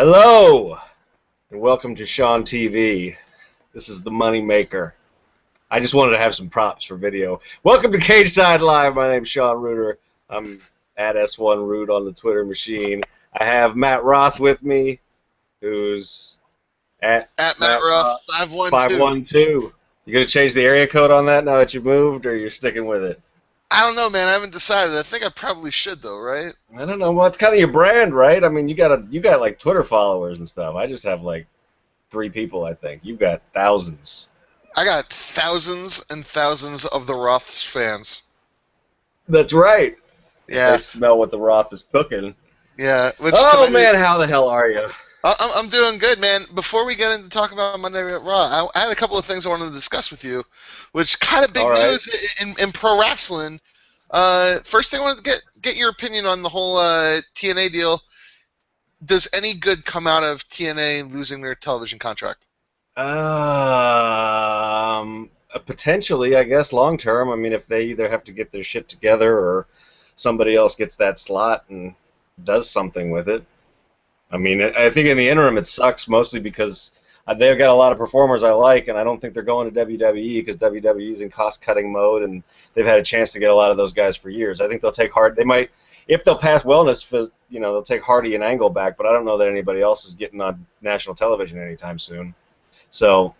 Hello, and welcome to Sean TV. This is the Money Maker. I just wanted to have some props for video. Welcome to Cageside Live. My name's Sean Rueter. I'm at S1Root on the Twitter machine. I have Matt Roth with me, who's at Matt Roth 512. 512. You gonna change the area code on that now that you've moved, or you're sticking with it? I don't know, man. I haven't decided. I think I probably should, though, right? I don't know. Well, it's kind of your brand, right? I mean, you got like Twitter followers and stuff. I just have like 3 people, I think. You've got thousands. I got thousands and thousands of the Roths fans. That's right. Yeah. They smell what the Roth is cooking. Yeah. Oh, man, how the hell are you? I'm doing good, man. Before we get into talking about Monday Night Raw, I had a couple of things I wanted to discuss with you, which kind of big news in pro wrestling. First thing I wanted to get your opinion on the whole TNA deal. Does any good come out of TNA losing their television contract? Potentially, I guess, long term. I mean, if they either have to get their shit together or somebody else gets that slot and does something with it. I mean, I think in the interim it sucks mostly because they've got a lot of performers I like, and I don't think they're going to WWE because WWE is in cost-cutting mode, and they've had a chance to get a lot of those guys for years. I think they'll take They might, if they'll pass wellness, they'll take Hardy and Angle back, but I don't know that anybody else is getting on national television anytime soon. So,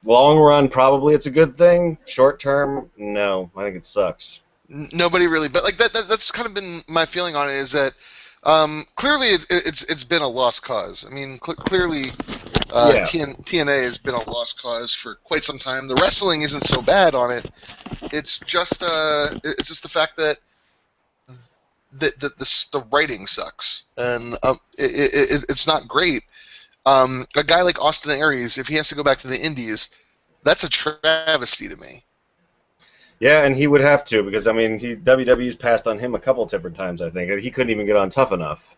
long run, probably it's a good thing. Short term, no. I think it sucks. Nobody really, but like that's kind of been my feeling on it is that. Clearly, it's been a lost cause. I mean, clearly, TNA has been a lost cause for quite some time. The wrestling isn't so bad on it. It's just the fact that the writing sucks, and it's not great. A guy like Austin Aries, if he has to go back to the Indies, that's a travesty to me. Yeah, and he would have to because I mean, WWE's passed on him a couple different times. I think he couldn't even get on Tough Enough.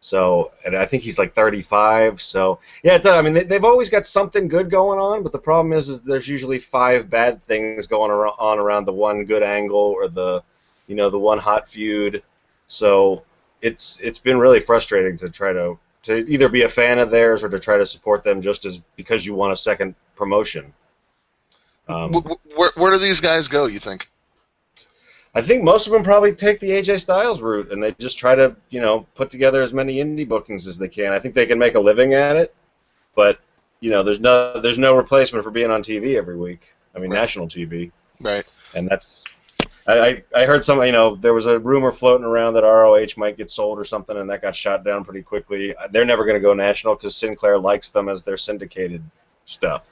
So, and I think he's like 35. So, yeah, I mean, they've always got something good going on, but the problem is there's usually 5 bad things going on around the one good angle or the one hot feud. So, it's been really frustrating to try to either be a fan of theirs or to try to support them just as because you want a second promotion. Where do these guys go, you think? I think most of them probably take the AJ Styles route, and they just try to, put together as many indie bookings as they can. I think they can make a living at it, but, there's no replacement for being on TV every week. I mean, national TV. Right. And that's... I heard there was a rumor floating around that ROH might get sold or something, and that got shot down pretty quickly. They're never going to go national because Sinclair likes them as their syndicated stuff.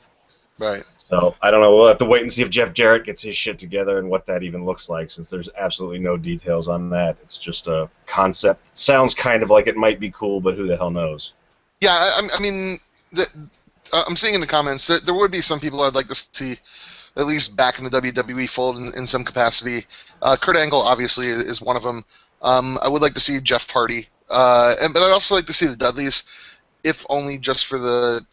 Right. So, I don't know. We'll have to wait and see if Jeff Jarrett gets his shit together and what that even looks like, since there's absolutely no details on that. It's just a concept. It sounds kind of like it might be cool, but who the hell knows? Yeah, I mean, I'm seeing in the comments that there would be some people I'd like to see at least back in the WWE fold in some capacity. Kurt Angle, obviously, is one of them. I would like to see Jeff Hardy. But I'd also like to see the Dudleys, if only just for the...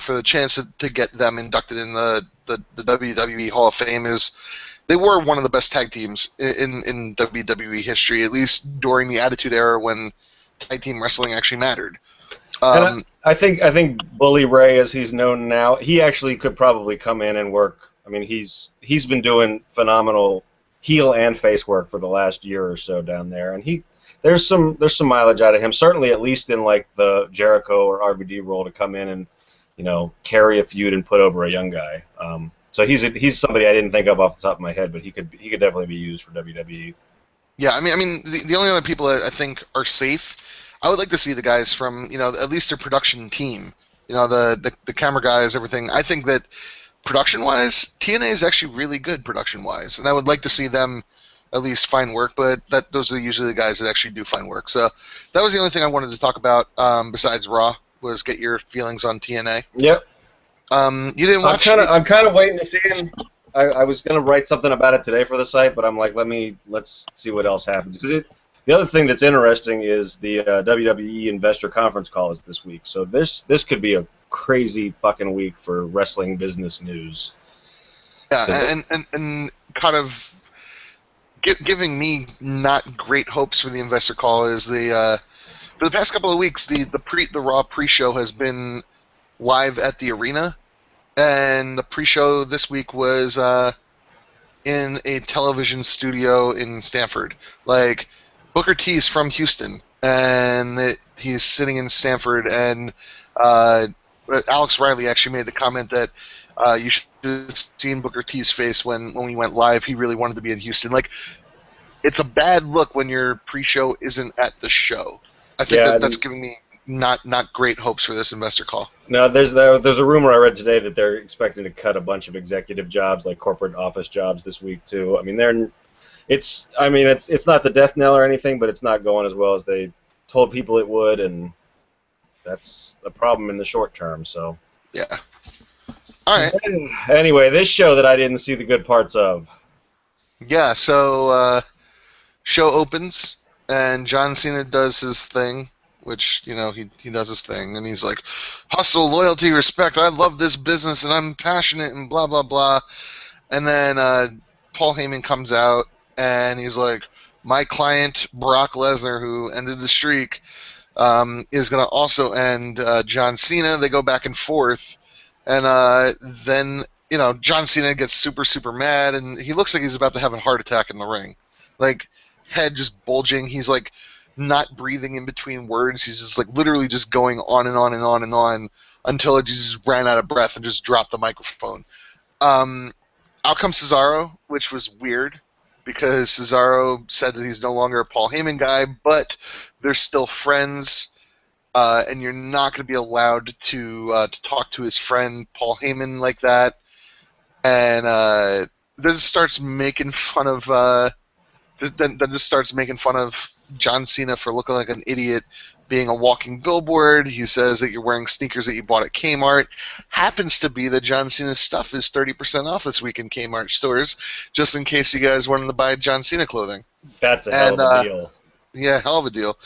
for the chance to get them inducted in the WWE Hall of Fame. They were one of the best tag teams in WWE history, at least during the Attitude Era when tag team wrestling actually mattered. I think Bully Ray, as he's known now, he actually could probably come in and work. I mean, he's been doing phenomenal heel and face work for the last year or so down there, and there's some mileage out of him. Certainly, at least in like the Jericho or RVD role, to come in and carry a feud and put over a young guy. So he's somebody I didn't think of off the top of my head, but he could definitely be used for WWE. Yeah, I mean the only other people that I think are safe, I would like to see the guys from at least their production team, the camera guys, everything. I think that production-wise, TNA is actually really good production-wise, and I would like to see them at least find work. But those are usually the guys that actually do find work. So that was the only thing I wanted to talk about besides Raw. Was get your feelings on TNA. Yep. You didn't watch. I'm kind of waiting to see him. I was gonna write something about it today for the site, but I'm like, let's see what else happens. Because the other thing that's interesting is the WWE investor conference call is this week. So this could be a crazy fucking week for wrestling business news. Yeah, and kind of giving me not great hopes for the investor call is the for the past couple of weeks, the Raw pre-show has been live at the arena, and the pre-show this week was in a television studio in Stamford. Like, Booker T's from Houston, and he's sitting in Stamford, and Alex Riley actually made the comment that you should have seen Booker T's face when we went live. He really wanted to be in Houston. Like, it's a bad look when your pre-show isn't at the show. I think that's giving me not great hopes for this investor call. No, there's a rumor I read today that they're expecting to cut a bunch of executive jobs, like corporate office jobs, this week too. I mean, it's not the death knell or anything, but it's not going as well as they told people it would, and that's a problem in the short term. So yeah. All right. Anyway, this show that I didn't see the good parts of. Yeah. So show opens and John Cena does his thing. Which, he does his thing, and he's like, hustle, loyalty, respect, I love this business, and I'm passionate, and blah, blah, blah. And then Paul Heyman comes out, and he's like, my client, Brock Lesnar, who ended the streak, is going to also end John Cena. They go back and forth, and then, John Cena gets super, super mad, and he looks like he's about to have a heart attack in the ring. Like, head just bulging. He's like, not breathing in between words. He's just like literally just going on and on and on and on until it just ran out of breath and just dropped the microphone. Out comes Cesaro, which was weird because Cesaro said that he's no longer a Paul Heyman guy, but they're still friends, and you're not going to be allowed to talk to his friend Paul Heyman like that. And then starts making fun of John Cena for looking like an idiot, being a walking billboard. He says that you're wearing sneakers that you bought at Kmart. Happens to be that John Cena's stuff is 30% off this week in Kmart stores, just in case you guys wanted to buy John Cena clothing. That's a hell of a deal. Yeah, hell of a deal.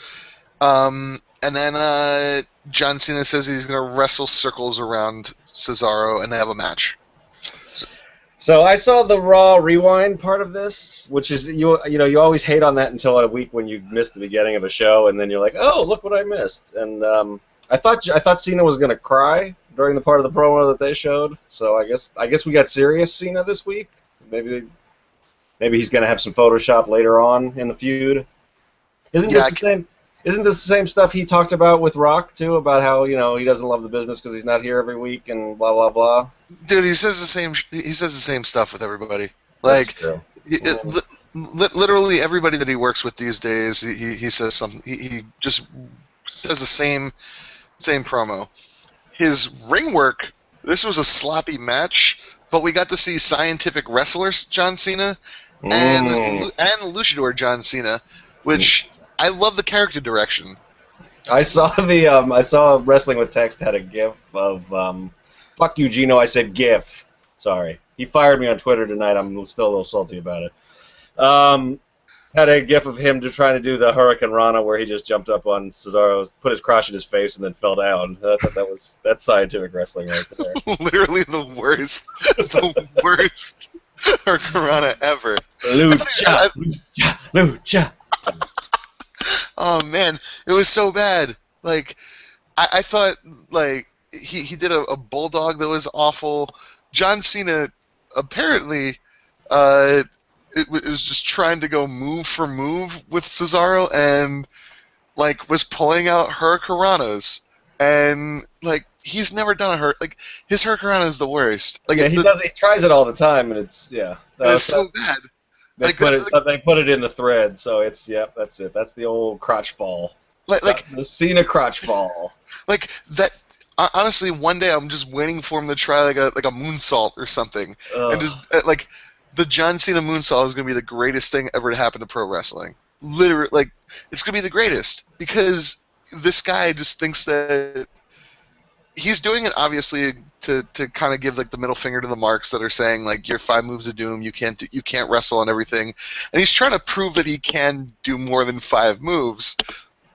And then John Cena says he's going to wrestle circles around Cesaro, and they have a match. So I saw the Raw Rewind part of this, which is you always hate on that until a week when you miss the beginning of a show, and then you're like, oh, look what I missed. And I thought Cena was gonna cry during the part of the promo that they showed. So I guess we got serious Cena this week. Maybe he's gonna have some Photoshop later on in the feud. Isn't this the same stuff he talked about with Rock too, about how he doesn't love the business because he's not here every week and blah blah blah. Dude, he says the same stuff with everybody. Like, literally everybody that he works with these days, he says something. He just says the same promo. His ring work. This was a sloppy match, but we got to see scientific wrestlers John Cena and luchador John Cena, which. I love the character direction. I saw Wrestling with Text had a gif of fuck you, Gino. I said gif. Sorry, he fired me on Twitter tonight. I'm still a little salty about it. Had a gif of him just trying to do the Hurricane Rana where he just jumped up on Cesaro, put his crotch in his face, and then fell down. I thought that's scientific wrestling right there. Literally the worst Hurricane Rana ever. Lucha. Oh man, it was so bad. Like, I thought like he did a bulldog that was awful. John Cena apparently it was just trying to go move for move with Cesaro and like was pulling out hurricanranas, and like he's never done his hurricanrana is the worst. Like, yeah, he tries it all the time, and it's so bad. They put it in the thread, so it's that's it. That's the old crotch fall. Like the Cena crotch fall. Like that. Honestly, one day I'm just waiting for him to try like a moonsault or something, and just like the John Cena moonsault is gonna be the greatest thing ever to happen to pro wrestling. Literally, like it's gonna be the greatest because this guy just thinks that he's doing it obviously to kind of give like the middle finger to the marks that are saying like you're 5 moves of doom, you can't wrestle and everything, and he's trying to prove that he can do more than 5 moves,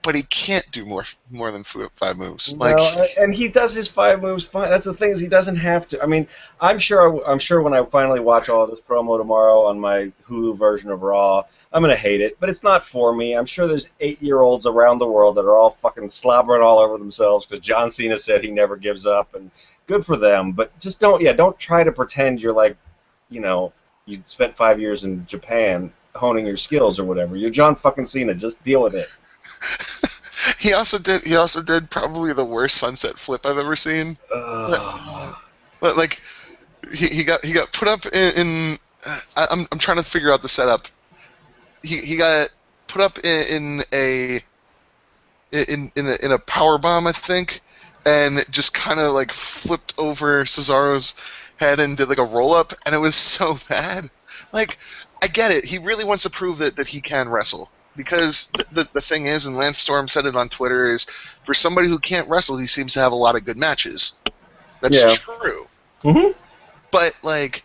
but he can't do more than 5 moves. No, and he does his 5 moves fine. That's the thing is he doesn't have to. I mean, I'm sure when I finally watch all this promo tomorrow on my Hulu version of Raw, I'm gonna hate it, but it's not for me. I'm sure there's 8-year-olds around the world that are all fucking slobbering all over themselves because John Cena said he never gives up, and good for them. But just don't try to pretend you're like, you spent 5 years in Japan honing your skills or whatever. You're John fucking Cena. Just deal with it. He also did probably the worst sunset flip I've ever seen. Like he got put up in I'm trying to figure out the setup. He got put up in a power bomb, I think, and just kind of like flipped over Cesaro's head and did like a roll up, and it was so bad. Like, I get it. He really wants to prove that he can wrestle. Because the thing is, and Lance Storm said it on Twitter, is for somebody who can't wrestle, he seems to have a lot of good matches. That's true. Mm-hmm. But like,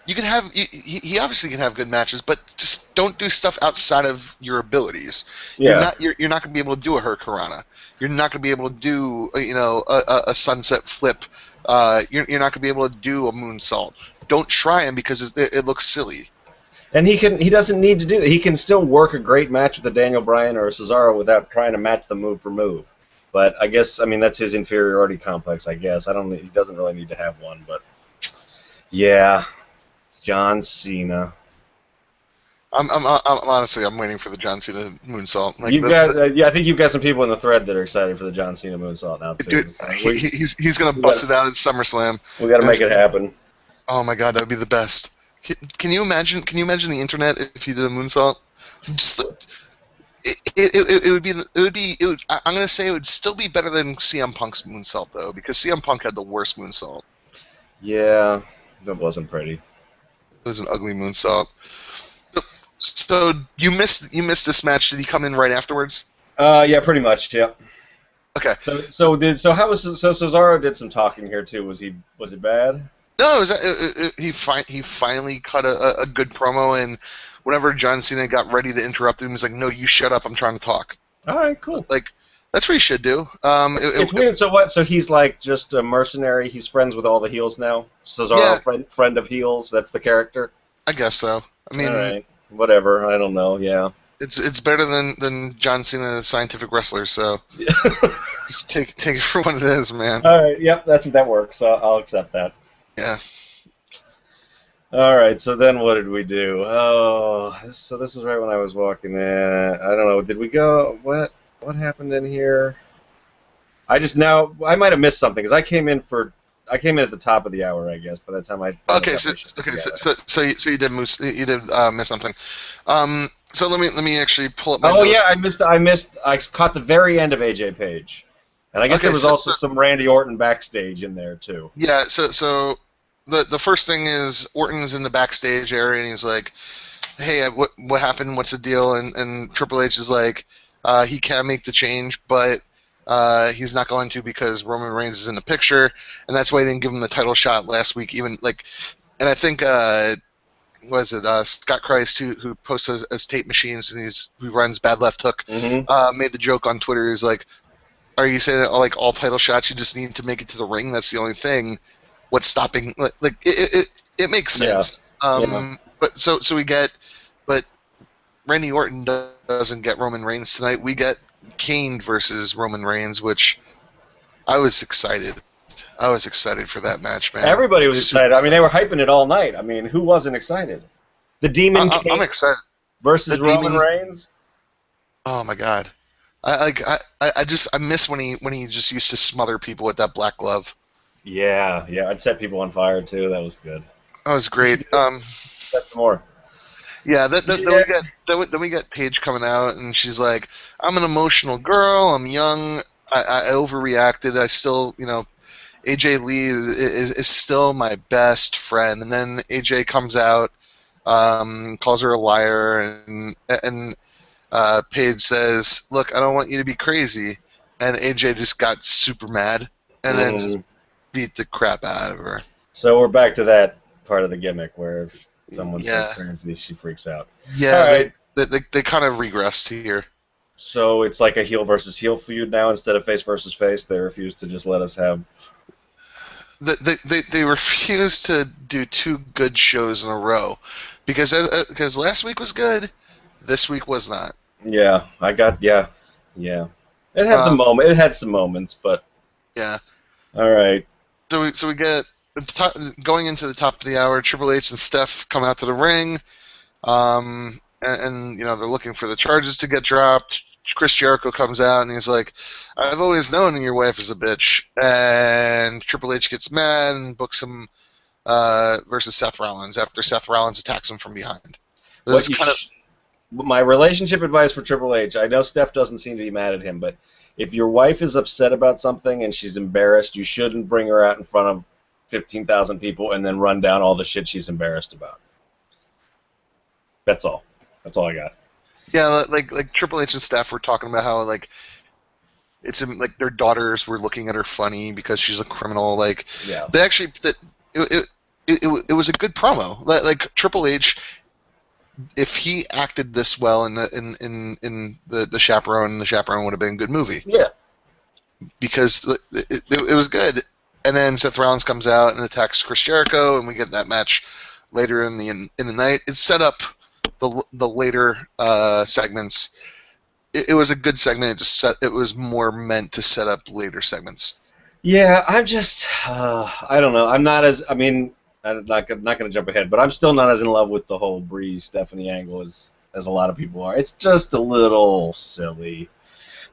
you can have he obviously can have good matches, but just don't do stuff outside of your abilities. Yeah. You're not going to be able to do a Hurricanrana. You're not going to be able to do a sunset flip. You're not going to be able to do a moonsault. Don't try him because it looks silly. And he doesn't need to do that. He can still work a great match with a Daniel Bryan or a Cesaro without trying to match them move for move. But I guess, that's his inferiority complex, I guess. He doesn't really need to have one, but yeah, John Cena. I'm honestly, I'm waiting for the John Cena moonsault. Like I think you've got some people in the thread that are excited for the John Cena moonsault now too. Dude, he's gonna bust it out at SummerSlam. We got to make it happen. Oh my God, that would be the best. Can you imagine? Can you imagine the internet if he did a moonsault? Just I'm gonna say it would still be better than CM Punk's moonsault though, because CM Punk had the worst moonsault. Yeah, that wasn't pretty. It was an ugly moonsault. So you missed this match. Did he come in right afterwards? Yeah, pretty much. Yeah. Okay. So Cesaro did some talking here too. Was it bad? No, he finally cut a good promo, and whenever John Cena got ready to interrupt him, he's like, "No, you shut up! I'm trying to talk." All right, cool. Like, that's what he should do. It's weird. So what? So he's like just a mercenary. He's friends with all the heels now. Cesaro, friend of heels. That's the character. I guess so. I mean, all right, whatever. I don't know. Yeah. It's better than John Cena, the scientific wrestler. So just take it for what it is, man. All right. Yep. That works. I'll accept that. Yeah. All right, so then what did we do? Oh, so this was right when I was walking in. I don't know. Did we go? What happened in here? I might have missed something because I came in at the top of the hour, I guess. By the time I so you did miss something. So let me actually pull up my notes. Yeah, I caught the very end of AJ Paige. And I guess there was also some Randy Orton backstage in there too. Yeah, so the first thing is Orton's in the backstage area and he's like, "Hey, what happened? What's the deal?" And Triple H is like, he can make the change, but he's not going to because Roman Reigns is in the picture, and that's why he didn't give him the title shot last week. Even and I think Scott Christ who posts as tape machines and who runs Bad Left Hook made the joke on Twitter. He's like, "Are you saying that all title shots you just need to make it to the ring? That's the only thing. What's stopping?" It makes sense. Yeah. But Randy Orton doesn't get Roman Reigns tonight. We get Kane versus Roman Reigns, which I was excited. I was excited for that match, man. Everybody was excited. I mean, they were hyping it all night. I mean, who wasn't excited? The Demon Kane I'm excited. Versus Roman Reigns. Oh my God. I miss when he just used to smother people with that black glove. Yeah, I'd set people on fire too. That was good. That was great. That's more. Yeah, then we get Paige coming out and she's like, "I'm an emotional girl. I'm young. I overreacted. I still, AJ Lee is still my best friend." And then AJ comes out, calls her a liar, and Paige says, "Look, I don't want you to be crazy," and AJ just got super mad and then just beat the crap out of her. So we're back to that part of the gimmick where if someone says crazy, she freaks out. Yeah, right. they kind of regressed here. So it's like a heel versus heel feud now instead of face versus face. They refuse to just let us have. They refuse to do two good shows in a row because last week was good. This week was not. Yeah, yeah. It had some moments, but Yeah. all right. So we get going into the top of the hour. Triple H and Steph come out to the ring, and you know they're looking for the charges to get dropped. Chris Jericho comes out and he's like, "I've always known your wife is a bitch," and Triple H gets mad and books him versus Seth Rollins after Seth Rollins attacks him from behind. It was my relationship advice for Triple H, I know Steph doesn't seem to be mad at him, but if your wife is upset about something and she's embarrassed, you shouldn't bring her out in front of 15,000 people and then run down all the shit she's embarrassed about. That's all. That's all I got. Yeah, like Triple H and Steph were talking about how like it's like their daughters were looking at her funny because she's a criminal. Like Yeah. they actually it was a good promo. Like Triple H, if he acted this well in the Chaperone would have been a good movie. Yeah. Because it was good. And then Seth Rollins comes out and attacks Chris Jericho, and we get that match later in the night. It set up the later segments. It was a good segment. It was more meant to set up later segments. Yeah, I'm just I don't know. I'm not as I'm not going to jump ahead, but I'm still not as in love with the whole Bree Stephanie angle as a lot of people are. It's just a little silly.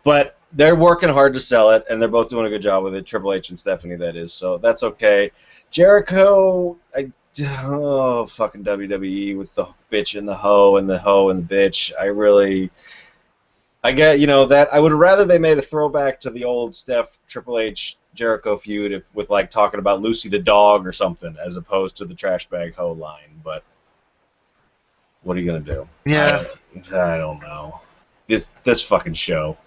But they're working hard to sell it, and they're both doing a good job with it. Triple H and Stephanie, that is, so that's okay. Jericho, fucking WWE with the bitch and the hoe and the bitch. I get, that I would rather they made a throwback to the old Steph Triple H Jericho feud with like talking about Lucy the dog or something, as opposed to the trash bag hoe line. But what are you gonna do? Yeah, I don't know. This fucking show.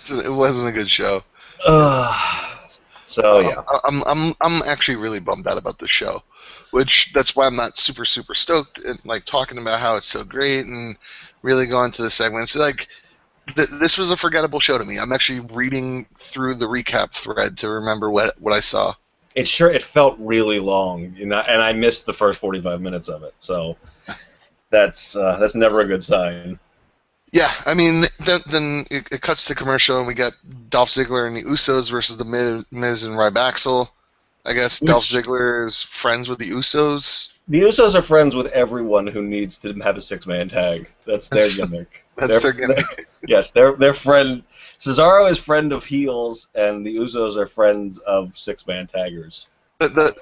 It wasn't a good show. So yeah, I'm actually really bummed out about the show, that's why I'm not super stoked and like talking about how it's so great and really going to the segments. Like this was a forgettable show to me. I'm actually reading through the recap thread to remember what I saw. It felt really long, and I missed the first 45 minutes of it. So that's never a good sign. Yeah, I mean, then it cuts to commercial, and we got Dolph Ziggler and the Usos versus the Miz and Ryback. I guess Dolph Ziggler is friends with the Usos. The Usos are friends with everyone who needs to have a six-man tag. That's their gimmick. That's their gimmick. Yes, they're friend. Cesaro is friend of heels, and the Usos are friends of six-man taggers. The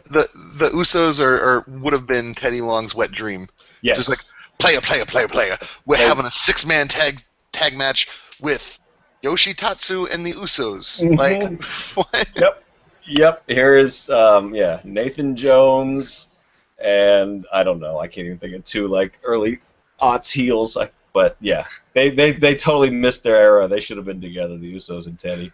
Usos would have been Teddy Long's wet dream. Yes. Just like, player. We're having a six-man tag match with Yoshitatsu and the Usos. Mm-hmm. Like, what? Yep. Here is Nathan Jones, and I don't know. I can't even think of two like early aughts heels. But yeah, they totally missed their era. They should have been together, the Usos and Teddy.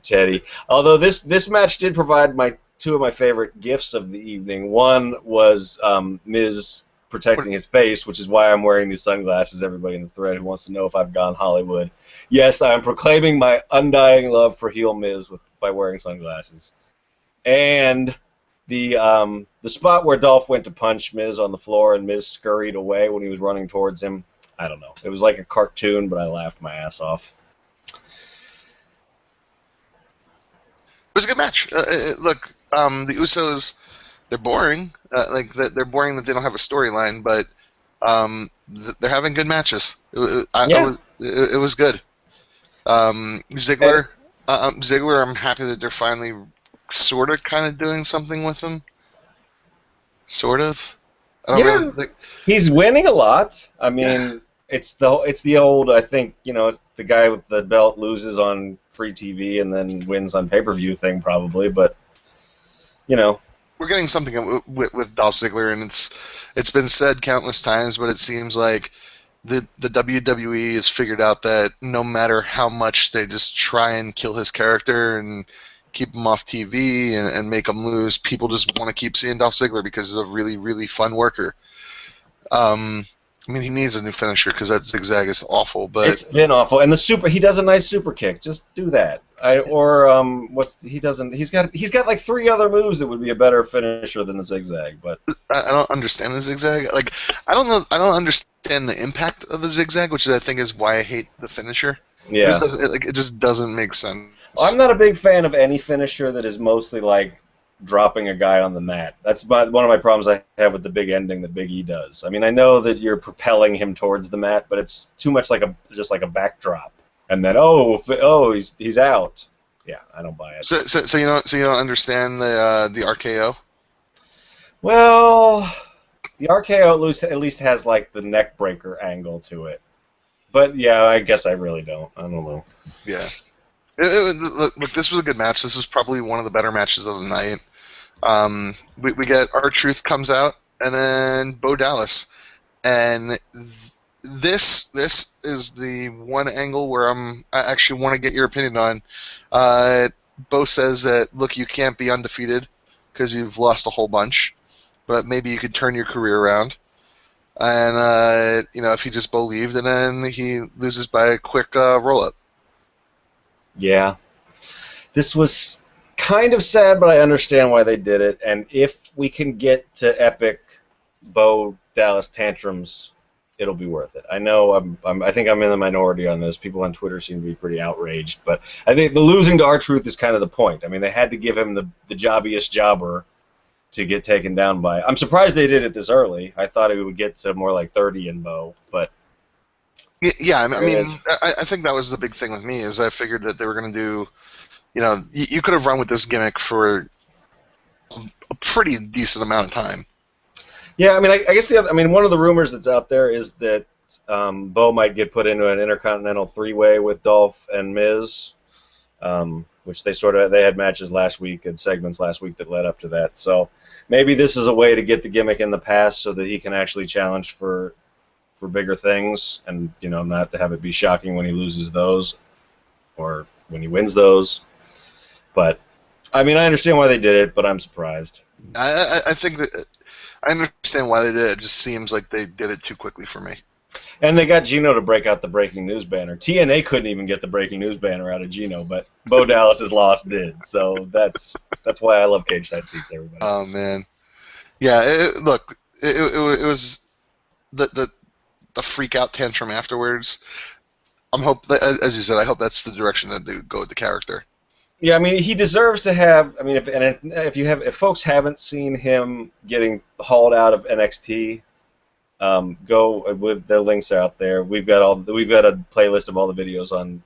Teddy. Although this match did provide two of my favorite gifts of the evening. One was Miz protecting his face, which is why I'm wearing these sunglasses. Everybody in the thread who wants to know if I've gone Hollywood. Yes, I am proclaiming my undying love for heel Miz by wearing sunglasses. And the spot where Dolph went to punch Miz on the floor and Miz scurried away when he was running towards him, I don't know. It was like a cartoon, but I laughed my ass off. It was a good match. Look, the Usos, they're boring. They're boring that they don't have a storyline, but they're having good matches. It was good. Ziggler, I'm happy that they're finally sort of kind of doing something with him. Sort of. He's winning a lot. I mean, it's the old, I think, it's the guy with the belt loses on free TV and then wins on pay-per-view thing probably, but we're getting something with Dolph Ziggler, and it's been said countless times, but it seems like the WWE has figured out that no matter how much they just try and kill his character and keep him off TV and make him lose, people just want to keep seeing Dolph Ziggler because he's a really, really fun worker. I mean, he needs a new finisher because that zigzag is awful. But it's been awful. And he does a nice super kick. Just do that. He's got like 3 other moves that would be a better finisher than the zigzag. But I don't understand the zigzag. Like, I don't know. I don't understand the impact of the zigzag, which I think is why I hate the finisher. yeah, It just doesn't make sense. I'm not a big fan of any finisher that is mostly like dropping a guy on the mat. That's one of my problems I have with the big ending that Big E does. I mean, I know that you're propelling him towards the mat, but it's too much like just like a backdrop. And then he's out. Yeah, I don't buy it. So you don't understand the RKO? Well, the RKO at least has like the neck breaker angle to it. But yeah, I guess I really don't. I don't know. Yeah. Look, this was a good match. This was probably one of the better matches of the night. We get R-Truth comes out, and then Bo Dallas. And this is the one angle where I actually want to get your opinion on. Bo says that, look, you can't be undefeated because you've lost a whole bunch, but maybe you could turn your career around. And, if he just believed, and then he loses by a quick roll-up. Yeah. This was kind of sad, but I understand why they did it. And if we can get to epic Bo Dallas tantrums, it'll be worth it. I know I think I'm in the minority on this. People on Twitter seem to be pretty outraged, but I think the losing to R-Truth is kind of the point. I mean, they had to give him the jobbiest jobber to get taken down by. I'm surprised they did it this early. I thought it would get to more like 30 in Bo, but yeah, I mean, I think that was the big thing with me, is I figured that they were going to do, you could have run with this gimmick for a pretty decent amount of time. Yeah, I mean, I guess one of the rumors that's out there is that Bo might get put into an Intercontinental 3-way with Dolph and Miz, which they had matches last week and segments last week that led up to that. So maybe this is a way to get the gimmick in the past so that he can actually challenge for bigger things, and not to have it be shocking when he loses those or when he wins those. But I mean, I understand why they did it, but I'm surprised. I think that I understand why they did it. It just seems like they did it too quickly for me. And they got Gino to break out the breaking news banner. TNA couldn't even get the breaking news banner out of Gino, but Bo Dallas's loss did. So that's why I love Cageside Seats, everybody. Oh man, yeah. It was the freak out tantrum afterwards. As you said, I hope that's the direction that they go with the character. Yeah, I mean, he deserves to have. I mean, if folks haven't seen him getting hauled out of NXT, go with the links out there. We've got a playlist of all the videos on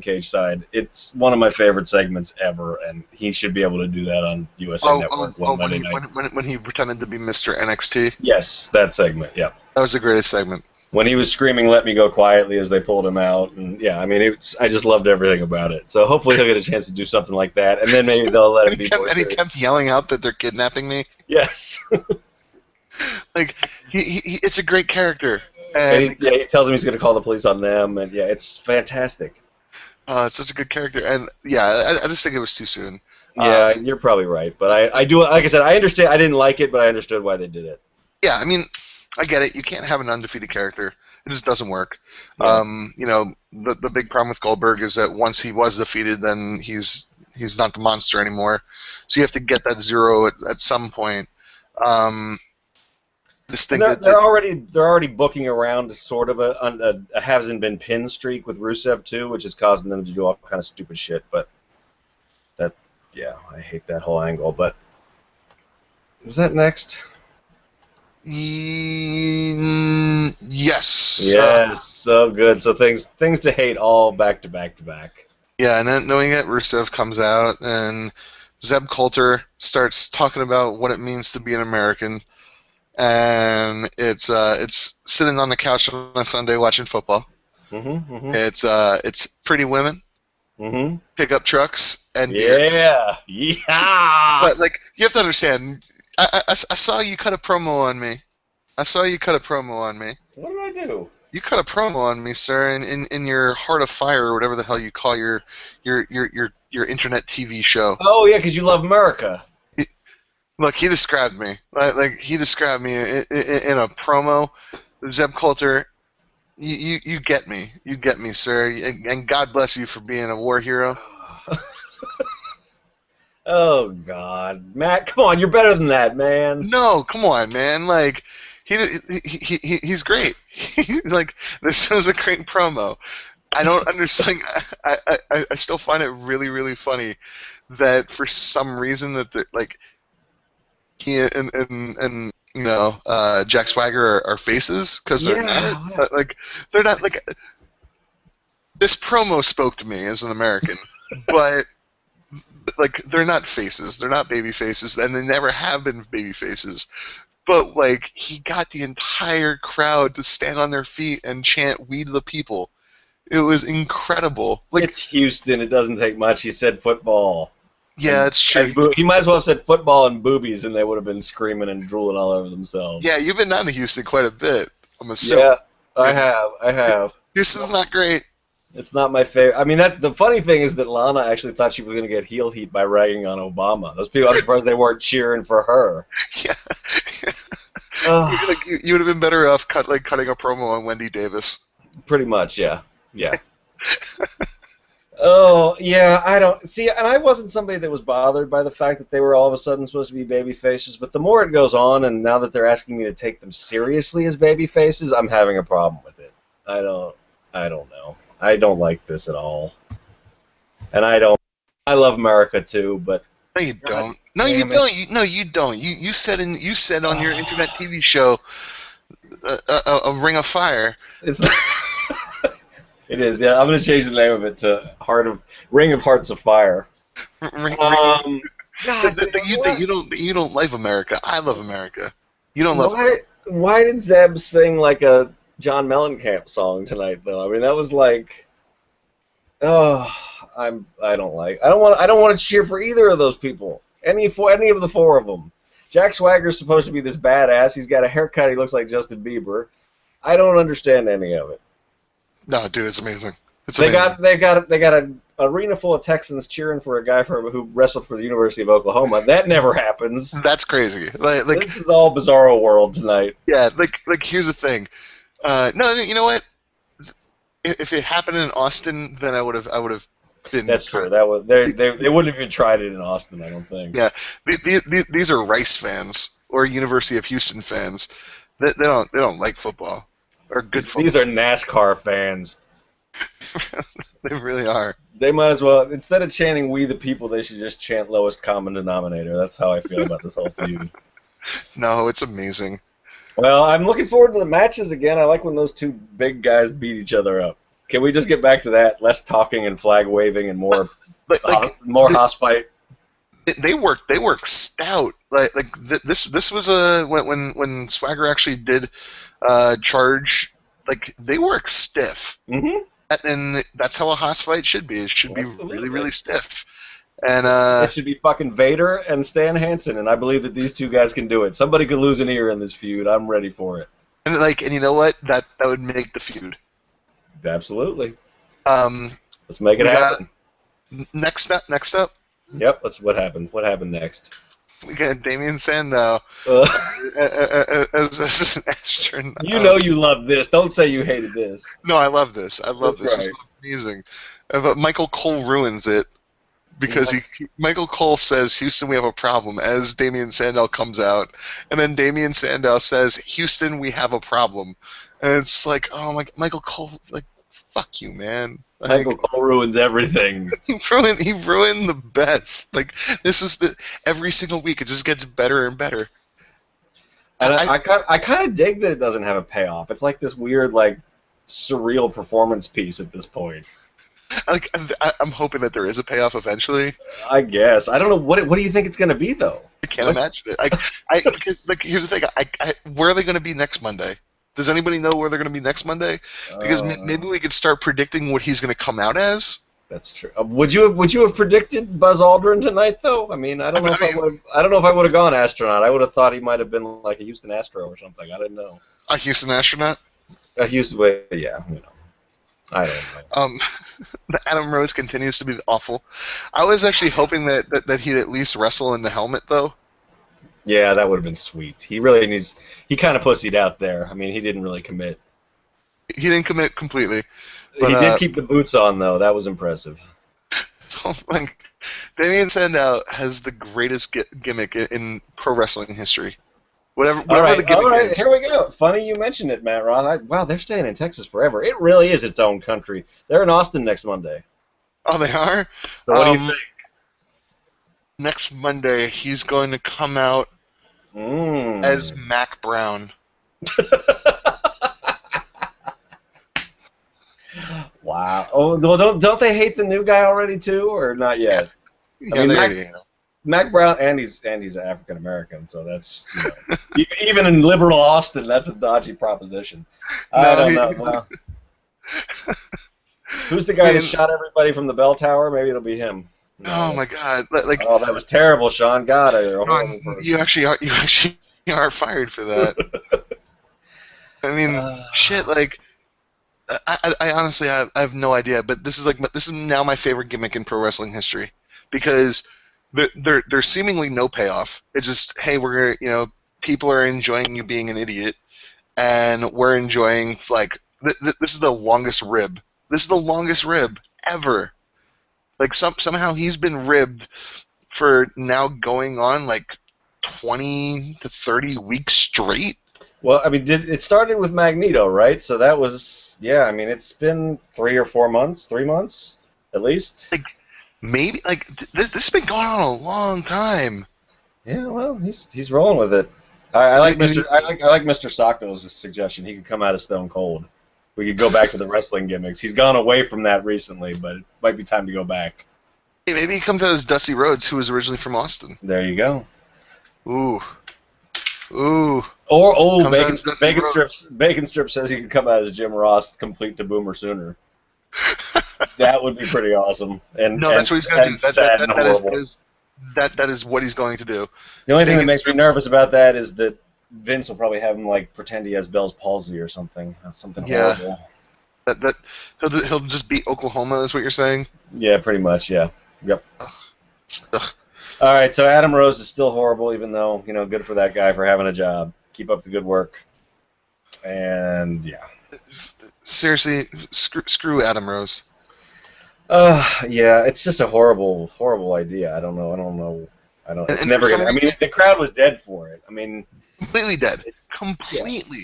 Cageside. It's one of my favorite segments ever, and he should be able to do that on USA Network one Monday night. When he pretended to be Mr. NXT. Yes, that segment. Yeah, that was the greatest segment. When he was screaming, "Let me go quietly," as they pulled him out, and yeah, I mean, I just loved everything about it. So hopefully he'll get a chance to do something like that, and then maybe they'll let him be more serious. And he kept yelling out that they're kidnapping me. Yes. Like it's a great character. And he tells him he's going to call the police on them, and yeah, it's fantastic. It's such a good character, and yeah, I just think it was too soon. Yeah, you're probably right, but I do, like I said, I understand. I didn't like it, but I understood why they did it. Yeah, I mean, I get it. You can't have an undefeated character. It just doesn't work. Yeah. The big problem with Goldberg is that once he was defeated, then he's not the monster anymore. So you have to get that zero at some point. They're already booking around sort of a hasn't been pinned streak with Rusev too, which is causing them to do all kind of stupid shit. But I hate that whole angle. But was that next? Yes. Yes, so good. So things to hate all back to back to back. Yeah, and then knowing that Rusev comes out and Zeb Coulter starts talking about what it means to be an American, and it's sitting on the couch on a Sunday watching football. Mm-hmm, mm-hmm. It's pretty women, mm-hmm. pickup trucks, and beer. Yeah. But like you have to understand. I saw you cut a promo on me. What did I do? You cut a promo on me, sir, in your Heart of Fire or whatever the hell you call your internet TV show. Oh yeah, because you love America. Look, he described me. Like he described me in a promo. Zeb Coulter, you get me. You get me, sir. And God bless you for being a war hero. Oh God, Matt, come on, you're better than that, man. No, come on, man. Like he's great. Like this was a great promo. I don't understand. I still find it really, really funny that for some reason that like he and you know Jack Swagger are faces because they're not like they're not like this promo spoke to me as an American, but like they're not faces, they're not baby faces, and they never have been baby faces. But like he got the entire crowd to stand on their feet and chant "We the People." It was incredible. Like it's Houston. It doesn't take much. He said football. Yeah, it's true. He might as well have said football and boobies, and they would have been screaming and drooling all over themselves. Yeah, you've been down to Houston quite a bit. I'm assuming. Yeah, I have. Houston's not great. It's not my favorite. I mean, the funny thing is that Lana actually thot she was going to get heel heat by ragging on Obama. Those people, I'm surprised they weren't cheering for her. Yeah. You would have been better off cutting a promo on Wendy Davis. Pretty much, yeah. Yeah. Oh, yeah, I don't... See, and I wasn't somebody that was bothered by the fact that they were all of a sudden supposed to be baby faces, but the more it goes on, and now that they're asking me to take them seriously as baby faces, I'm having a problem with it. I don't know. I don't like this at all. And I love America too, but... No, you don't. No, you don't. No, you don't. You said on your internet TV show, a Ring of Fire. It's not... It is, yeah. I'm going to change the name of it to Ring of Hearts of Fire. God, you don't love America. I love America. You don't love. Why did Zeb sing like a John Mellencamp song tonight, though? I mean, that was like, I don't want to cheer for either of those people. Any of the four of them. Jack Swagger's supposed to be this badass. He's got a haircut. He looks like Justin Bieber. I don't understand any of it. No, dude, it's amazing. They got an arena full of Texans cheering for a guy who wrestled for the University of Oklahoma. That never happens. That's crazy. Like this is all Bizarro World tonight. Yeah, like here's the thing. No, you know what? If it happened in Austin, then I would have been. That's true. That was they wouldn't have even tried it in Austin. I don't think. Yeah, these are Rice fans or University of Houston fans. They don't like football. Or good football. These are NASCAR fans. They really are. They might as well, instead of chanting "We the People," they should just chant "Lowest Common Denominator." That's how I feel about this whole feud. No, it's amazing. Well, I'm looking forward to the matches again. I like when those two big guys beat each other up. Can we just get back to that? Less talking and flag waving and more house fight. They work stout. This was when Swagger actually did charge. Like they work stiff, and that's how a house fight should be. It should be really, really stiff. And it should be fucking Vader and Stan Hansen, and I believe that these two guys can do it. Somebody could lose an ear in this feud. I'm ready for it. And you know what? That would make the feud. Absolutely. Let's make it happen. Next up. Yep. What happened? What happened next? We got Damien Sandow as an astronaut. You know you love this. Don't say you hated this. No, I love this. I love this. Right. It's amazing. But Michael Cole ruins it because Michael Cole says, "Houston, we have a problem," as Damien Sandow comes out. And then Damien Sandow says, "Houston, we have a problem." And it's like, oh my, Michael Cole, like, fuck you, man. Like, Michael Cole ruins everything. He ruined the best. Like this was every single week it just gets better and better. And I kind of dig that it doesn't have a payoff. It's like this weird, like, surreal performance piece at this point. Like I'm hoping that there is a payoff eventually. I guess. I don't know what do you think it's going to be though. I can't imagine it. Because, like, here's the thing. Where are they going to be next Monday? Does anybody know where they're going to be next Monday? Because maybe we could start predicting what he's going to come out as. That's true. Would you have predicted Buzz Aldrin tonight, though? I mean, I don't know if I would have gone astronaut. I would have thought he might have been like a Houston Astro or something. I didn't know. A Houston astronaut? A Houston, yeah, you know. I don't know. Adam Rose continues to be awful. I was actually hoping that he'd at least wrestle in the helmet, though. Yeah, that would have been sweet. He really needs. He kind of pussied out there. I mean, he didn't really commit. He didn't commit completely, but He did keep the boots on though. That was impressive. like Damien Sandow has the greatest gimmick in pro wrestling history. Whatever the gimmick is. Here we go. Funny you mentioned it, Matt Roth. Wow, they're staying in Texas forever. It really is its own country. They're in Austin next Monday. Oh, they are? So what do you think? Next Monday, he's going to come out as Mac Brown. Wow. Oh, well, don't they hate the new guy already too, or not yet? Yeah, they already hate him. Mac Brown, and he's African American, so that's even in liberal Austin, that's a dodgy proposition. I don't know. Well, who's the guy that shot everybody from the bell tower? Maybe it'll be him. No. Oh my God! Like, oh, that was terrible, Sean. God, you actually are fired for that. I mean, shit. Like, I honestly I have no idea, but this is now my favorite gimmick in pro wrestling history because there's seemingly no payoff. It's just, hey, we're people are enjoying you being an idiot, and we're enjoying this is the longest rib. This is the longest rib ever. Like somehow he's been ribbed for now going on like 20 to 30 weeks straight. Well, I mean, it started with Magneto, right? So that was, yeah. I mean, it's been 3 or 4 months, 3 months at least. Like maybe this has been going on a long time. Yeah, well, he's rolling with it. I like Mr. Sacco's suggestion. He could come out of Stone Cold. We could go back to the wrestling gimmicks. He's gone away from that recently, but it might be time to go back. Hey, maybe he comes out as Dusty Rhodes, who was originally from Austin. There you go. Ooh. Or Bacon Strip says he could come out as Jim Ross, complete to Boomer Sooner. That would be pretty awesome. That's what he's going to do. That is what he's going to do. The only thing that makes me nervous about that is that Vince will probably have him pretend he has Bell's palsy or something. Something horrible. He'll just beat Oklahoma, is what you're saying? Yeah, pretty much. Yeah. Yep. Ugh. All right, so Adam Rose is still horrible, even though good for that guy for having a job. Keep up the good work. And yeah. Seriously, screw Adam Rose. Yeah, it's just a horrible idea. I don't know. It's never gonna. I mean, the crowd was dead for it. I mean, completely dead. Completely.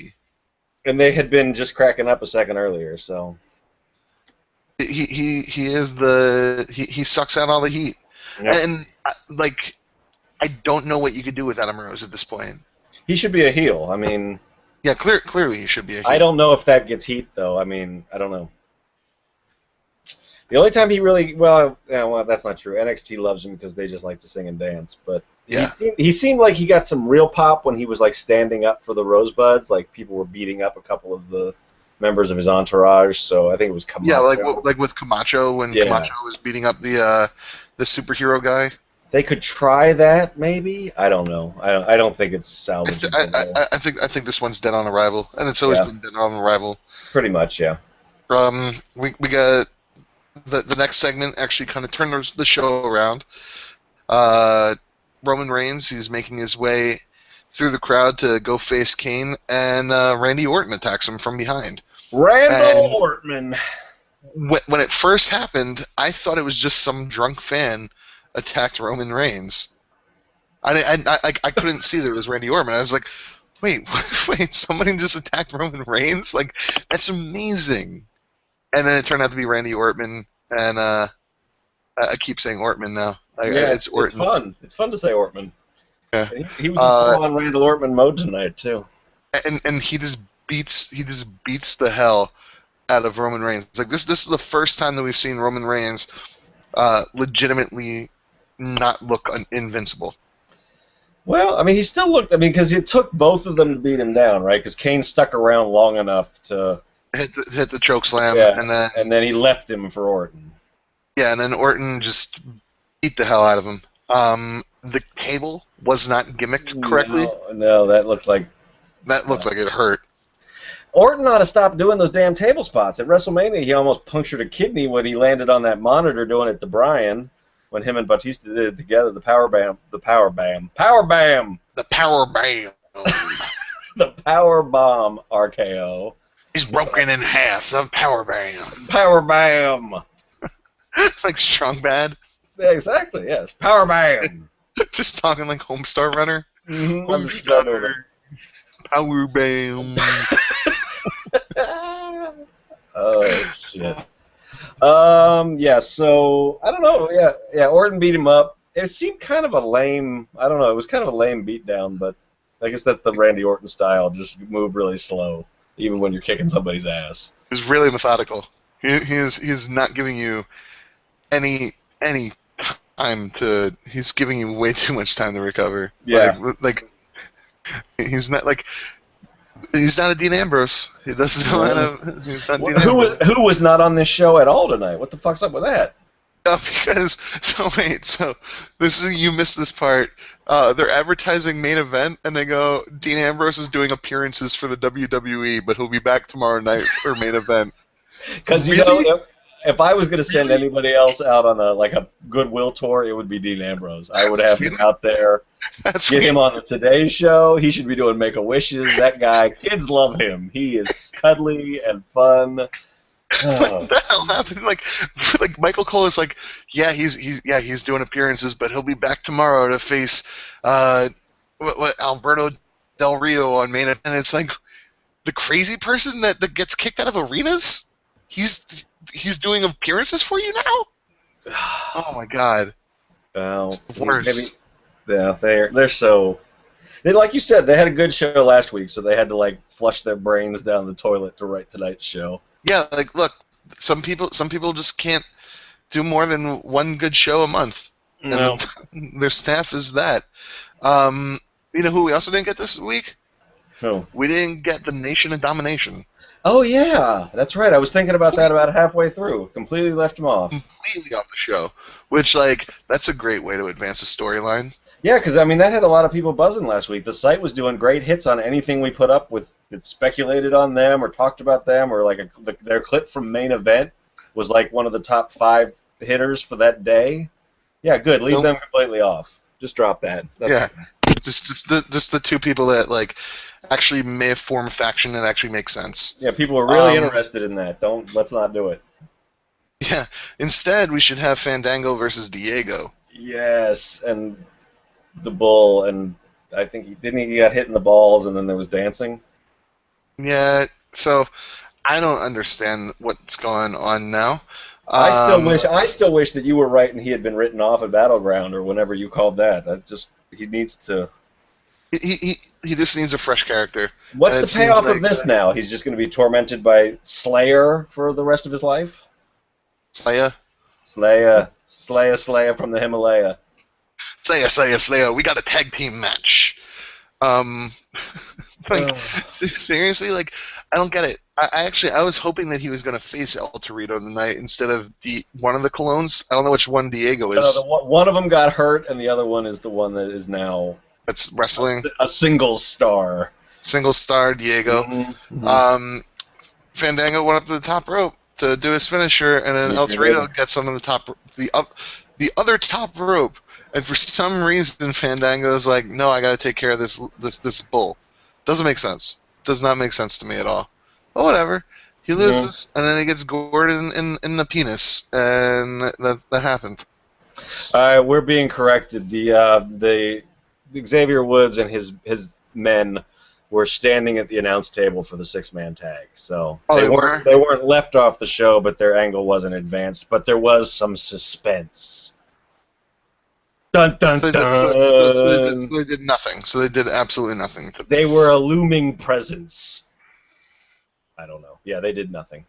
Yeah. And they had been just cracking up a second earlier, so. He sucks out all the heat, and I don't know what you could do with Adam Rose at this point. He should be a heel. I mean. Yeah, clearly he should be a heel. I don't know if that gets heat though. I mean, I don't know. The only time he really well, that's not true. NXT loves him because they just like to sing and dance. But yeah, he seemed like he got some real pop when he was standing up for the Rosebuds. Like people were beating up a couple of the members of his entourage. So I think it was Camacho. Yeah, like with Camacho when Camacho was beating up the superhero guy. They could try that maybe. I don't know. I don't think it's salvageable. I think this one's dead on arrival, and it's always been dead on arrival. Pretty much, yeah. We got. The next segment actually kind of turned the show around. Roman Reigns, he's making his way through the crowd to go face Kane, and Randy Orton attacks him from behind. Orton. When it first happened, I thought it was just some drunk fan attacked Roman Reigns. I couldn't see that it was Randy Orton. I was like, wait, somebody just attacked Roman Reigns? That's amazing. And then it turned out to be Randy Orton, and I keep saying Orton now. It's Orton. It's fun. It's fun to say Orton. Yeah. He was full on Randall Orton mode tonight too. And he just beats the hell out of Roman Reigns. This is the first time that we've seen Roman Reigns legitimately not look invincible. Well, I mean, he still looked. I mean, because it took both of them to beat him down, right? Because Kane stuck around long enough to hit the choke slam, and then he left him for Orton. Yeah, and then Orton just beat the hell out of him. The table was not gimmicked correctly. No, that looked like it hurt. Orton ought to stop doing those damn table spots. At WrestleMania, he almost punctured a kidney when he landed on that monitor doing it to Bryan. when him and Batista did it together. The power bam, the power bam, power bam, The power bam. the power bomb RKO. He's broken in half. The power bam. Power bam. Like Strong Bad. Yeah, exactly. Yes. Power bam. Just talking like Homestar Runner. Mm-hmm. Homestar. Power bam. Oh shit. Yeah. So I don't know. Yeah. Orton beat him up. It seemed kind of a lame. I don't know. It was kind of a lame beatdown, but I guess that's the Randy Orton style. Just move really slow, even when you're kicking somebody's ass. He's really methodical. He's not giving you any time to. He's giving you way too much time to recover. Yeah. Like he's not like. He's not a Dean Ambrose. He doesn't know how to. He's not Dean Ambrose. Who was not on this show at all tonight? What the fuck's up with that? Because this is you missed this part. They're advertising main event, and they go Dean Ambrose is doing appearances for the WWE, but he'll be back tomorrow night for main event. Because Really? if I was going to send anybody else out on a goodwill tour, it would be Dean Ambrose. I would have him out there. Get him on the Today Show. He should be doing Make-A-Wishes. That guy, kids love him. He is cuddly and fun. What the hell happened? Like Michael Cole is like, he's doing appearances, but he'll be back tomorrow to face Alberto Del Rio on main event. And it's like the crazy person that gets kicked out of arenas. He's doing appearances for you now. Oh my god. Well, it's the worst. Yeah, they're so. Like you said, they had a good show last week, so they had to flush their brains down the toilet to write tonight's show. Yeah, look, some people just can't do more than one good show a month. No. And their staff is that. You know who we also didn't get this week? Who? We didn't get the Nation of Domination. Oh yeah, that's right. I was thinking about that about halfway through. Completely left them off. Completely off the show. Which, that's a great way to advance the storyline. Yeah, because that had a lot of people buzzing last week. The site was doing great hits on anything we put up with that speculated on them or talked about them, or their clip from main event was one of the top 5 hitters for that day. Yeah, good. Leave them completely off. Just drop that. That's just the two people that actually may have formed a faction that actually makes sense. Yeah, people are really interested in that. Let's not do it. Yeah. Instead, we should have Fandango versus Diego. Yes, and the Bull, and I think he got hit in the balls, and then there was dancing. Yeah, so I don't understand what's going on now. I still wish that you were right and he had been written off at Battleground or whenever you called that. He needs to. He just needs a fresh character. What's the payoff of this now? He's just going to be tormented by Slayer for the rest of his life? Slayer from the Himalaya. Slayer. We got a tag team match. Seriously, I don't get it. I was hoping that he was going to face El Torito tonight instead of one of the Colones. I don't know which one Diego is. One of them got hurt, and the other one is the one that is now. That's wrestling. A single star. Single star Diego. Mm-hmm. Fandango went up to the top rope to do his finisher, and then El Torito gets on the top, the other top rope. And for some reason, Fandango's like, no, I got to take care of this bull. Doesn't make sense. Does not make sense to me at all. But whatever. He loses, and then he gets gored in the penis, and that happened. All right, we're being corrected. The Xavier Woods and his men were standing at the announce table for the 6-man tag. So they weren't left off the show, but their angle wasn't advanced. But there was some suspense. Dun dun dun. So they did nothing. So they did absolutely nothing. They were a looming presence. I don't know. Yeah, they did nothing.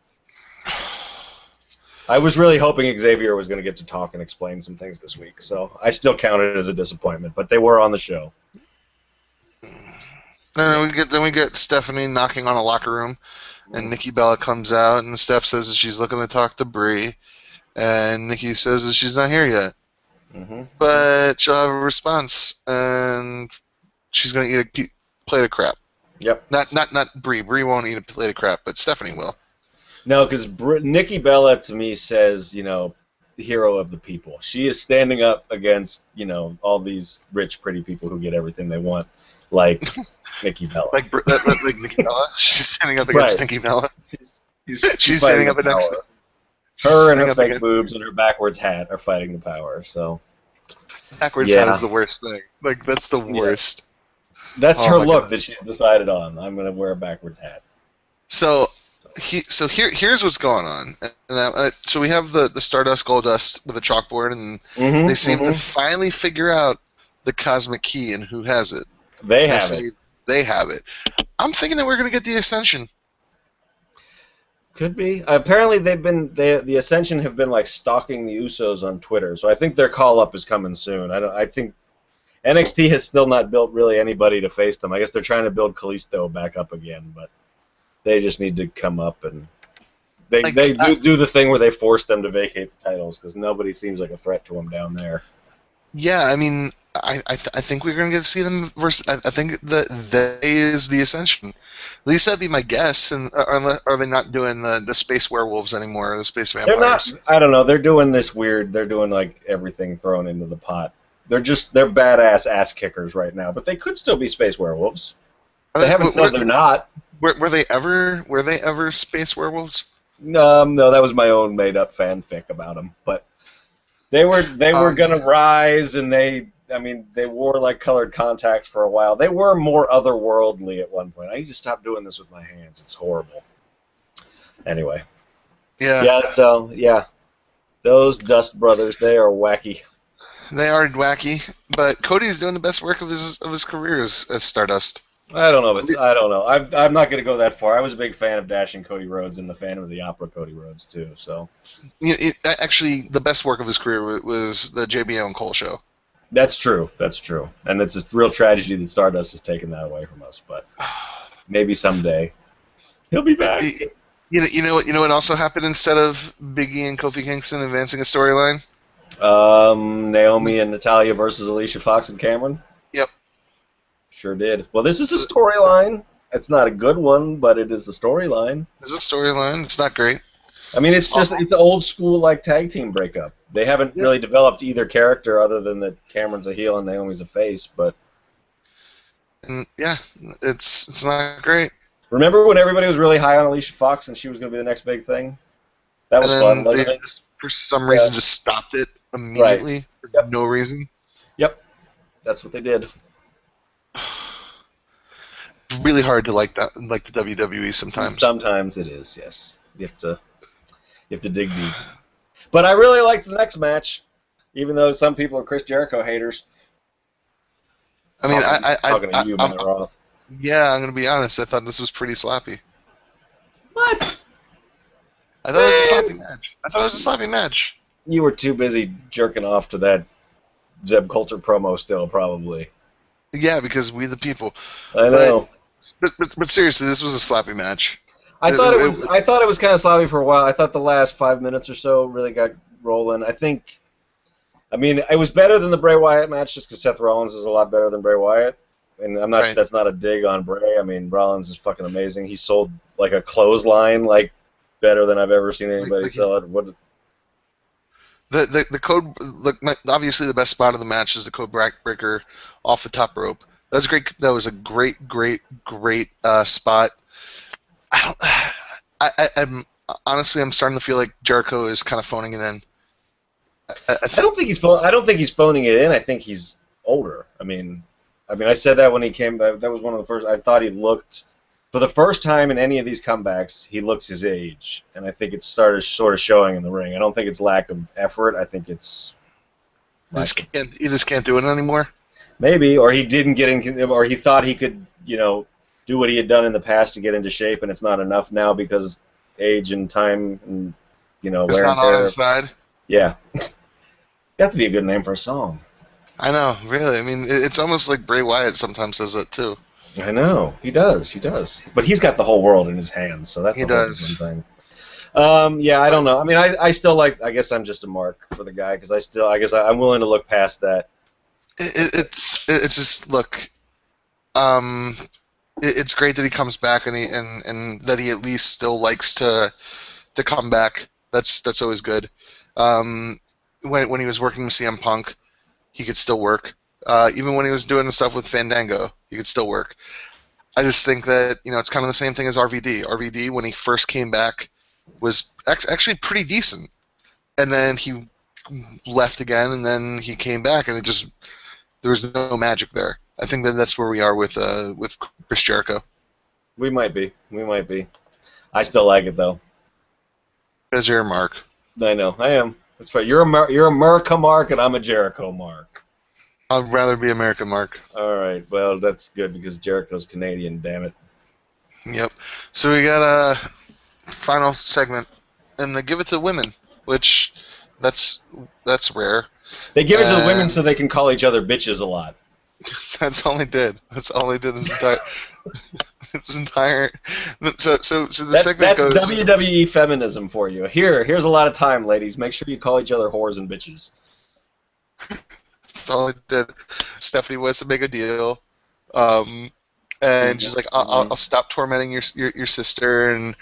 I was really hoping Xavier was going to get to talk and explain some things this week, so I still count it as a disappointment. But they were on the show. Then we get Stephanie knocking on a locker room, and Nikki Bella comes out, and Steph says that she's looking to talk to Brie, and Nikki says that she's not here yet. Mm-hmm. But she'll have a response, and she's going to eat a plate of crap. Yep. Not Brie. Brie won't eat a plate of crap, but Stephanie will. No, because Nikki Bella to me says, the hero of the people. She is standing up against, all these rich, pretty people who get everything they want, like Nikki Bella. like Nikki Bella. She's standing up against Right. Nikki Bella. She's standing fighting up the next. power. Her and her standing up fake against- boobs and her backwards hat are fighting the power. So Backwards hat is the worst thing. Like, that's the worst. that's Oh her my look God. that she's decided on. I'm gonna wear a backwards hat. So here's what's going on. So we have the Stardust Goldust with a chalkboard, and they seem to finally figure out the cosmic key and who has it. They have it. They have it. I'm thinking that we're going to get the Ascension. Could be. Apparently, the Ascension have been like stalking the Usos on Twitter, so I think their call up is coming soon. I think NXT has still not built really anybody to face them. I guess they're trying to build Kalisto back up again, but they just need to come up and they do the thing where they force them to vacate the titles because nobody seems like a threat to them down there. Yeah, I mean, I think we're going to get to see them versus. I think that they is the Ascension. At least that'd be my guess. And are they not doing the space werewolves anymore? Or the space vampires? They're not. I don't know. They're doing this weird. They're doing like everything thrown into the pot. They're badass ass kickers right now, but they could still be space werewolves. They haven't said they're not. Were they ever space werewolves? No, that was my own made up fanfic about them. But they were gonna rise, and they wore like colored contacts for a while. They were more otherworldly at one point. I need to stop doing this with my hands. It's horrible. Anyway. Yeah. Yeah. So yeah, those Dust Brothers, they are wacky. They are wacky, but Cody's doing the best work of his career as Stardust. I don't know. I don't know. I'm not going to go that far. I was a big fan of Dashing Cody Rhodes and the fan of the Opera Cody Rhodes too. So, actually, the best work of his career was the JBL and Cole show. That's true. That's true. And it's a real tragedy that Stardust has taken that away from us. But maybe someday he'll be back. You know what also happened instead of Big E and Kofi Kingston advancing a storyline? Naomi and Natalya versus Alicia Fox and Cameron. Yep. Sure did. Well, this is a storyline. It's not a good one, but it is a storyline. It's a storyline. It's not great. I mean, it's old school like tag team breakup. They haven't really developed either character other than that Cameron's a heel and Naomi's a face. But it's not great. Remember when everybody was really high on Alicia Fox and she was going to be the next big thing? That was fun, wasn't it? For some reason, just stopped it immediately for no reason. Yep, that's what they did. Really hard to like the WWE sometimes. Sometimes it is, yes. You have to dig deep. But I really liked the next match, even though some people are Chris Jericho haters. I mean, talking to you, man, Roth. Yeah, I'm gonna be honest. I thought this was pretty sloppy. What? I thought it was a sloppy match. You were too busy jerking off to that Zeb Coulter promo still, probably. Yeah, because we the people. I know. But seriously, this was a sloppy match. I thought it was kind of sloppy for a while. I thought the last 5 minutes or so really got rolling. I mean, it was better than the Bray Wyatt match just because Seth Rollins is a lot better than Bray Wyatt. And I'm not. Right. That's not a dig on Bray. I mean, Rollins is fucking amazing. He sold like a clothesline like better than I've ever seen anybody sell it. What? The code. Look, obviously the best spot of the match is the code breaker off the top rope. That was great. That was a great spot. I'm honestly, I'm starting to feel like Jericho is kind of phoning it in. I don't think he's phoning it in. I think he's older. I mean, I said that when he came back. That was one of the first. I thought he looked, for the first time in any of these comebacks, he looks his age, and I think it started sort of showing in the ring. I don't think it's lack of effort. I think it's. You just can't do it anymore. Maybe, or he didn't get in, or he thought he could, do what he had done in the past to get into shape, and it's not enough now because age and time and it's wear and tear. Not on his side. Yeah, that to be a good name for a song. I know, really. I mean, it's almost like Bray Wyatt sometimes says that too. I know, he does. But he's got the whole world in his hands, so that's a whole different thing. Yeah, I don't know. I mean, I still like. I guess I'm just a mark for the guy because I'm willing to look past that. It's just look. It's great that he comes back and that he at least still likes to come back. That's always good. when he was working with CM Punk, he could still work. Even when he was doing the stuff with Fandango, he could still work. I just think that, it's kind of the same thing as RVD. RVD, when he first came back, was actually pretty decent. And then he left again, and then he came back, and there was no magic there. I think that's where we are with Chris Jericho. We might be. I still like it, though. Because you're a Mark. I know. I am. That's right. You're a America Mark, and I'm a Jericho Mark. I'd rather be America Mark. All right. Well, that's good because Jericho's Canadian, damn it. Yep. So we got a final segment, and they give it to women, which that's rare. They give it to the women so they can call each other bitches a lot. That's all they did. This entire. So the segment goes. That's WWE feminism for you. Here's a lot of time, ladies. Make sure you call each other whores and bitches. That's all I did. Stephanie wants to make a deal, and she's like, "I'll stop tormenting your sister, and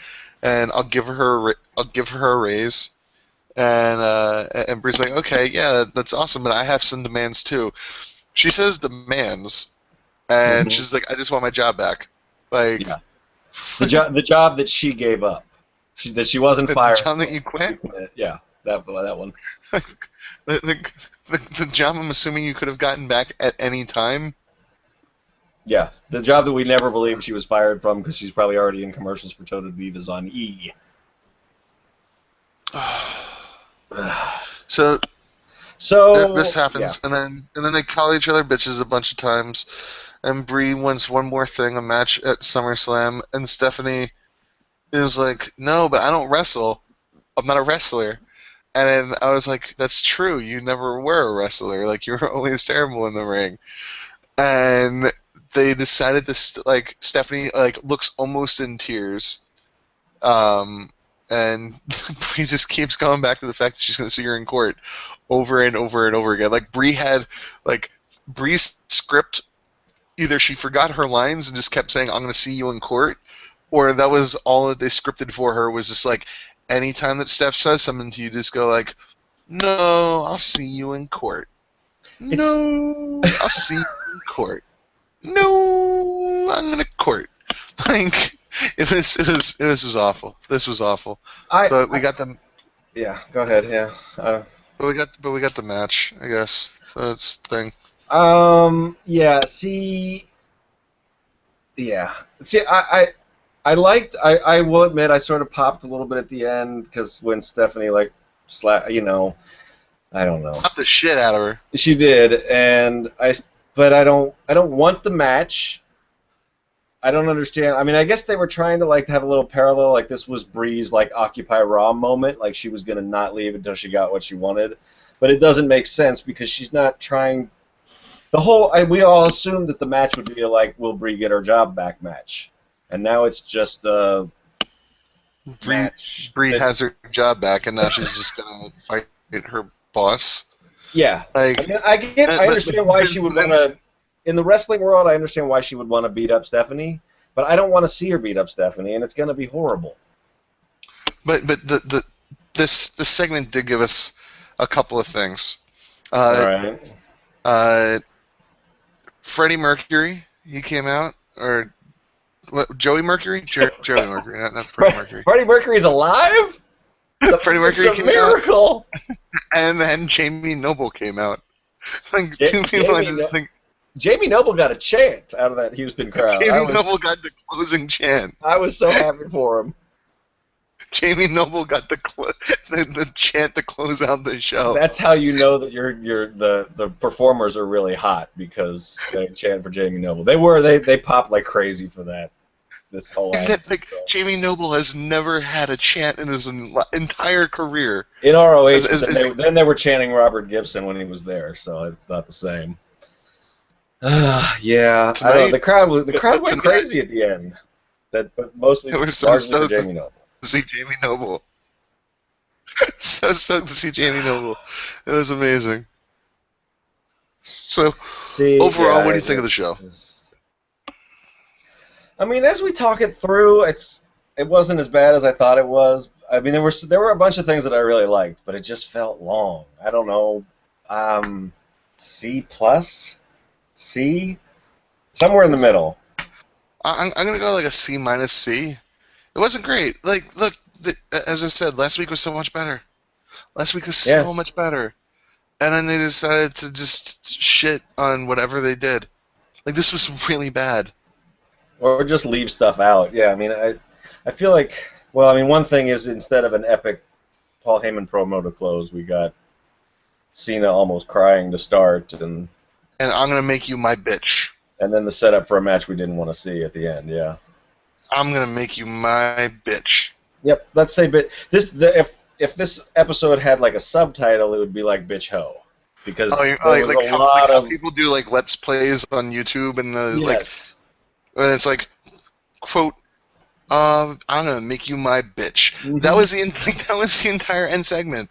I'll give her a raise." And Bree's like, "Okay, yeah, that's awesome, but I have some demands too." She says demands, and she's like, "I just want my job back." Like, yeah. the job that she gave up, that she wasn't fired. The job that you quit? Yeah, that one. The job I'm assuming you could have gotten back at any time? Yeah, the job that we never believed she was fired from because she's probably already in commercials for Total Divas on E! So this happens, yeah. and then they call each other bitches a bunch of times, and Brie wants one more thing, a match at SummerSlam, and Stephanie is like, "No, but I don't wrestle. I'm not a wrestler." And then I was like, "That's true. You never were a wrestler. Like, you were always terrible in the ring." And they decided to Stephanie looks almost in tears, and Brie just keeps going back to the fact that she's going to see her in court over and over and over again. Like, Brie had Brie's script. Either she forgot her lines and just kept saying, "I'm going to see you in court," or that was all that they scripted for her, was just like, anytime that Steph says something to you, just go like, "No, I'll see you in court. No, I'll see you in court. No, I'm gonna court." Like, it was awful. This was awful. But we got them. Yeah, go ahead. Yeah. But we got the match, I guess. So it's the thing. Yeah. See. Yeah. See. I liked. I will admit I sort of popped a little bit at the end because when Stephanie I don't know. Popped the shit out of her. She did, but I don't want the match. I don't understand. I mean, I guess they were trying to have a little parallel. Like, this was Brie's Occupy Raw moment. Like, she was gonna not leave until she got what she wanted, but it doesn't make sense because she's not trying. We all assumed that the match would be will Brie get her job back match. And now it's just Brie has her job back, and now she's just gonna fight her boss. Yeah, I mean, I understand why she would want to. In the wrestling world, I understand why she would want to beat up Stephanie, but I don't want to see her beat up Stephanie, and it's gonna be horrible. But this segment did give us a couple of things. All right. Freddie Mercury, he came out, or what? Joey Mercury? Joey Mercury, not Freddie Mercury. Freddie Mercury's alive? Freddie Mercury came miracle. Out. And then Jamie Noble came out. Two people I just think. Jamie Noble got a chant out of that Houston crowd. Jamie Noble got the closing chant. I was so happy for him. Jamie Noble got the chant to close out the show. That's how you know that the performers are really hot, because they chant for Jamie Noble. They popped like crazy for that. This whole Jamie Noble has never had a chant in his entire career. In ROH, then they were chanting Robert Gibson when he was there, so it's not the same. Yeah, tonight, I know, the crowd went crazy at the end. But mostly for Jamie Noble. See Jamie Noble. So stoked to see Jamie Noble. It was amazing. So, overall, what do you think of the show? I mean, as we talk it through, it wasn't as bad as I thought it was. I mean, there were a bunch of things that I really liked, but it just felt long. I don't know. C plus, C, somewhere in the middle. I'm gonna go like a C minus C. It wasn't great. Like, look, as I said, last week was so much better. Last week was Yeah. so much better. And then they decided to just shit on whatever they did. Like, this was really bad. Or just leave stuff out. Yeah, I mean, I feel like, well, I mean, one thing is instead of an epic Paul Heyman promo to close, we got Cena almost crying to start, and I'm gonna make you my bitch. then the setup for a match we didn't want to see at the end. Yeah. I'm gonna make you my bitch. Yep. Let's say, if this episode had like a subtitle, it would be like bitch ho, because there was a lot of people do like let's plays on YouTube and yes. and it's like, quote, I'm gonna make you my bitch. Mm-hmm. That was the entire end segment.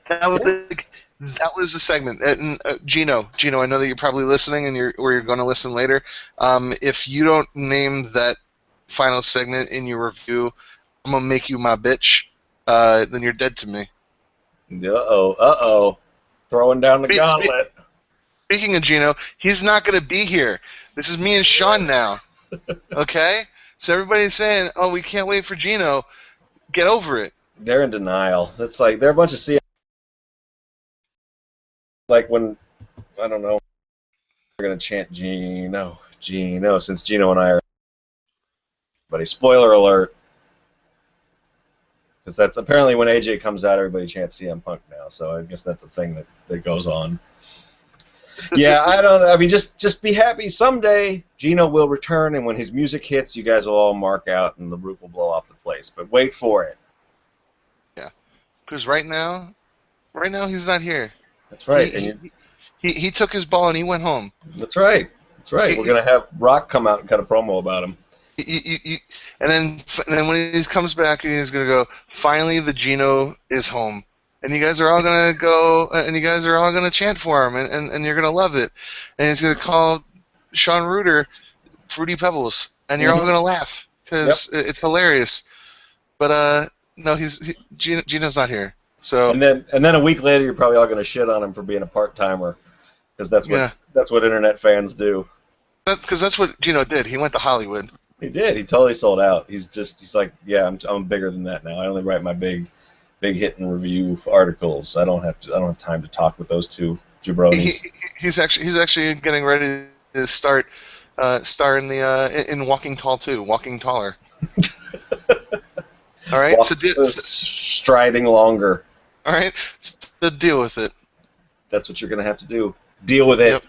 That was the segment. And Gino, I know that you're probably listening, and you're going to listen later. If you don't name that final segment in your review, I'm gonna make you my bitch. Then you're dead to me. Uh-oh. Throwing down the gauntlet. Speaking of Gino, he's not gonna be here. This is me and Sean now. Okay? So everybody's saying, oh, we can't wait for Gino. Get over it. They're in denial. It's like they're a bunch of like when, I don't know, they're going to chant Gino, since Gino and I are, but spoiler alert, because that's apparently when AJ comes out, everybody chants CM Punk now, so I guess that's a thing that goes on. Yeah, I mean, just be happy. Someday Gino will return, and when his music hits, you guys will all mark out, and the roof will blow off the place, but wait for it. Yeah, because right now he's not here. That's right. He took his ball and he went home. That's right. We're going to have Rock come out and cut a promo about him. And then when he comes back, he's going to go, finally the Gino is home. And you guys are all going to go, and you guys are all going to chant for him, and you're going to love it. And he's going to call Sean Rueter Fruity Pebbles, and you're all going to laugh, because it's hilarious. But, no, Gino's not here. So and then a week later, you're probably all going to shit on him for being a part-timer, because that's what internet fans do. Because that's what Gino did. He went to Hollywood. He did. He totally sold out. He's like, yeah, I'm bigger than that now. I only write my big hit and review articles. I don't have time to talk with those two jabronis. He's actually getting ready to star in in Walking Tall too. Walking Taller. All right. Striding longer. All right, so deal with it. That's what you're going to have to do. Deal with it. Yep.